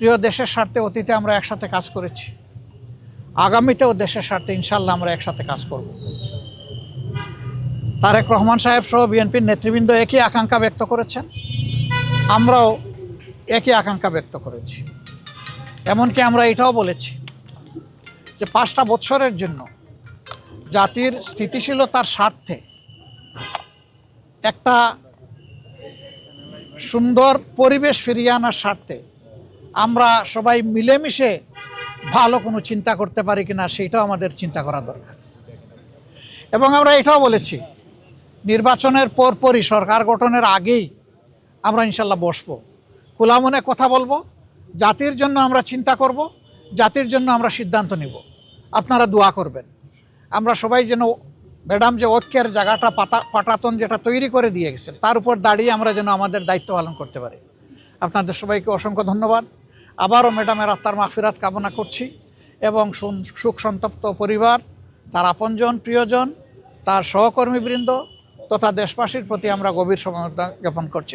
প্রিয় দেশের স্বার্থে অতীতে আমরা একসাথে কাজ করেছি, আগামীতেও দেশের স্বার্থে ইনশাল্লাহ আমরা একসাথে কাজ করব। তারেক রহমান সাহেব সহ বিএনপির নেতৃবৃন্দ একই আকাঙ্ক্ষা ব্যক্ত করেছেন, আমরাও একই আকাঙ্ক্ষা ব্যক্ত করেছি। এমনকি আমরা এটাও বলেছি যে 5টা বছরের জন্য জাতির স্থিতিশীলতার স্বার্থে একটা সুন্দর পরিবেশ ফিরিয়ে আনার স্বার্থে আমরা সবাই মিলেমিশে ভালো কোনো চিন্তা করতে পারি কিনা সেটাও আমাদের চিন্তা করা দরকার। এবং আমরা এটাও বলেছি নির্বাচনের পরপরই সরকার গঠনের আগেই আমরা ইনশাল্লাহ বসবো, খোলা মনে কথা বলবো, জাতির জন্য আমরা চিন্তা করব, জাতির জন্য আমরা সিদ্ধান্ত নিব। আপনারা দোয়া করবেন আমরা সবাই যেন ম্যাডাম যে ঐক্যের জায়গাটা পাটাতন যেটা তৈরি করে দিয়ে গেছেন তার উপর দাঁড়িয়ে আমরা যেন আমাদের দায়িত্ব পালন করতে পারি। আপনাদের সবাইকে অসংখ্য ধন্যবাদ। আবারও ম্যাডামের আত্মার মাগফিরাত কামনা করছি এবং সুখ সন্তপ্ত পরিবার, তার আপনজন প্রিয়জন, তার সহকর্মীবৃন্দ তথা দেশবাসীর প্রতি আমরা গভীর সমবেদনা জ্ঞাপন করছি।